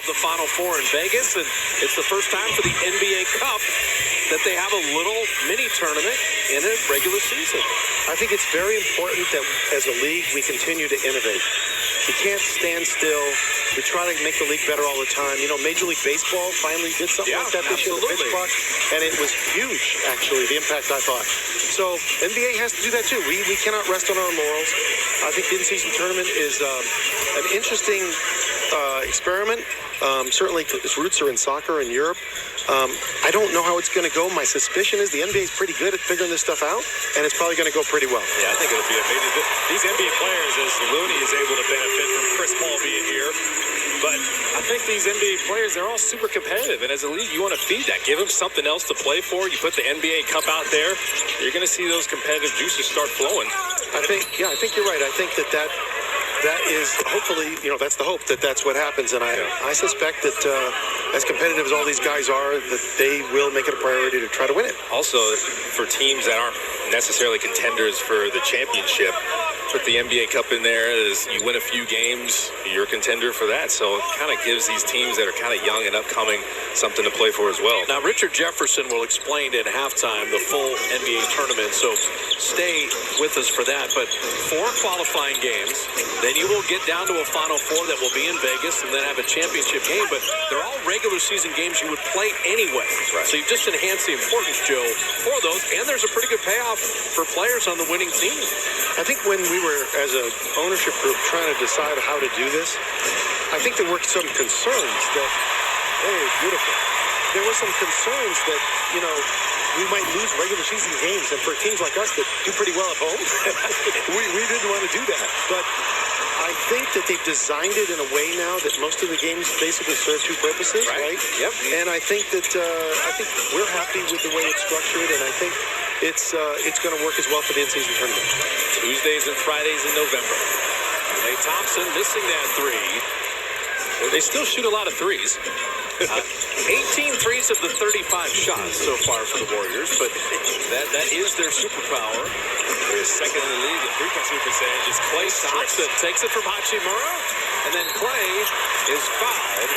The Final Four in Vegas, and it's the first time for the NBA Cup that they have a little mini tournament in a regular season. I think it's very important that as a league we continue to innovate. We can't stand still. We try to make the league better all the time. You know, Major League Baseball finally did something like that this year, the pitch clock, and it was huge, actually, the impact, I thought. So NBA has to do that too. We cannot rest on our laurels. I think the in-season tournament is an interesting experiment. Certainly its roots are in soccer in Europe. I don't know how it's going to go. My suspicion is the NBA is pretty good at figuring this stuff out, and it's probably going to go pretty well. Yeah, I think it'll be amazing. These NBA players, as Looney is able to benefit from Chris Paul being here, but I think these NBA players, they're all super competitive, and as a league, you want to feed that. Give them something else to play for. You put the NBA Cup out there, you're going to see those competitive juices start flowing. I think you're right. I think that is hopefully, that's the hope that that's what happens. And I suspect that as competitive as all these guys are, that they will make it a priority to try to win it. Also, for teams that aren't necessarily contenders for the championship, put the NBA Cup in there. As you win a few games, you're a contender for that. So it kind of gives these teams that are kind of young and upcoming something to play for as well. Now, Richard Jefferson will explain at halftime the full NBA tournament, so stay with us for that. But 4 qualifying games, then you will get down to a Final Four that will be in Vegas and then have a championship game. But they're all regular season games you would play anyway. Right. So you've just enhanced the importance, Joe, for those. And there's a pretty good payoff for players on the winning team. I think when we were, as an ownership group, trying to decide how to do this, I think there were some concerns that, hey, beautiful. There were some concerns that, we might lose regular season games. And for teams like us that do pretty well at home, we didn't want to do that. But I think that they've designed it in a way now that most of the games basically serve 2 purposes, right? Yep. And I think that we're happy with the way it's structured, and I think it's going to work as well for the in-season tournament. Tuesdays and Fridays in November. Klay Thompson missing that 3. They still shoot a lot of threes. 18 threes of the 35 shots so far for the Warriors, but that is their superpower. They're second in the league in three-point percentage. Is Klay Thompson takes it from Hachimura, and then Klay is fouled.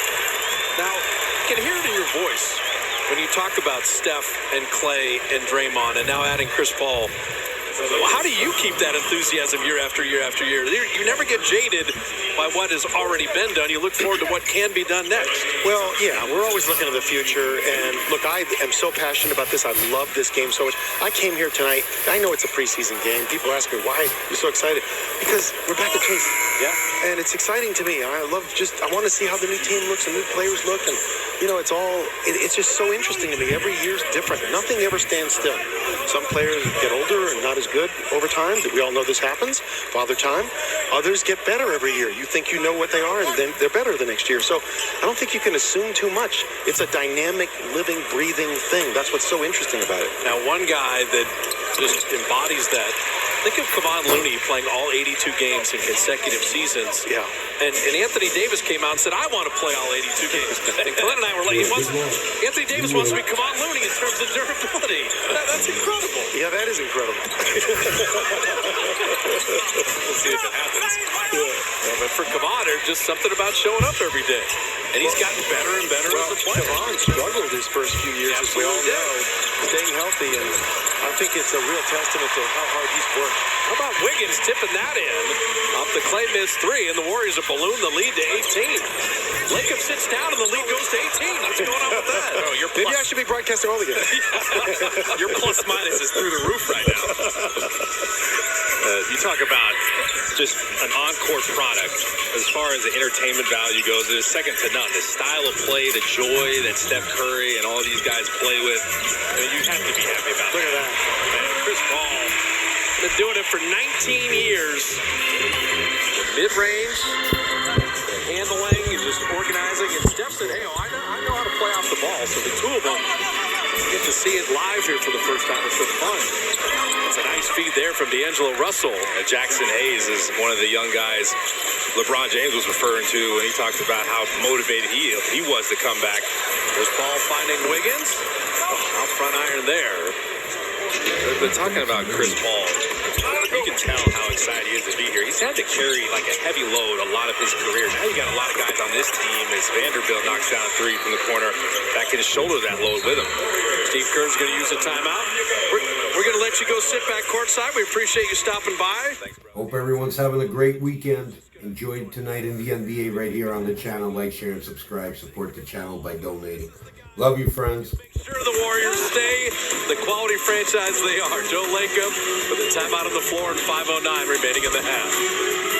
Now, you can hear it in your voice when you talk about Steph and Klay and Draymond, and now adding Chris Paul. How do you keep that enthusiasm year after year after year? You never get jaded by what has already been done. You look forward to what can be done next. Well, yeah, we're always looking to the future. And look, I am so passionate about this. I love this game so much. I came here tonight. I know it's a preseason game. People ask me, why you're so excited? Because we're back to chase. Yeah. And it's exciting to me. I want to see how the new team looks and new players look. And, it's just so interesting to me. Every year's different. Nothing ever stands still. Some players get older and not as good over time. We all know this happens. Father time. Others get better every year. You think you know what they are, and then they're better the next year. So I don't think you can assume too much. It's a dynamic, living, breathing thing. That's what's so interesting about it. Now, one guy that just embodies that, think of Kevon Looney playing all 82 games in consecutive seasons. Yeah. And Anthony Davis came out and said, I want to play all 82 games. And Glenn and I were like, Anthony Davis wants to be Kevon Looney in terms of durability. That's incredible. Yeah, that is incredible. We'll see if it happens. Yeah, but for Kevon, there's just something about showing up every day. And he's gotten better and better as a player. Kevon struggled his first few years, as we all know, staying healthy. And I think it's a real testament to how hard he's worked. How about Wiggins tipping that in? Off the Klay missed 3, and the Warriors have ballooned the lead to 18. Lacob sits down, and the lead goes to 18. What's going on with that? Oh, Maybe I should be broadcasting all the games. Your plus minus is through the roof right now. You talk about just an on-court product. As far as the entertainment value goes, it is second to none. The style of play, the joy that Steph Curry and all these guys play with, you have to be happy about Look at that. And Chris Paul, Been doing it for 19 years. The mid-range, the handling, and just organizing. And Steph said, hey, I know how to play off the ball. So the two of them get to see it live here for the first time. It's been fun. It's a nice feed there from D'Angelo Russell. Jackson Hayes is one of the young guys LeBron James was referring to when he talked about how motivated he was to come back. There's Paul finding Wiggins. Out front iron there. But talking about Chris Paul, you can tell how excited he is to be here. He's had to carry like a heavy load a lot of his career. Now you got a lot of guys on this team as Vanderbilt knocks down a three from the corner that can shoulder that load with him. Steve Kerr's going to use a timeout. We're going to let you go sit back courtside. We appreciate you stopping by. Thanks, bro. Hope everyone's having a great weekend. Enjoyed tonight in the NBA right here on the channel. Like, share, and subscribe. Support the channel by donating. Love you, friends. Sure, the Warriors stay the quality franchise they are. Joe Lacob with a timeout on the floor and 5:09 remaining in the half.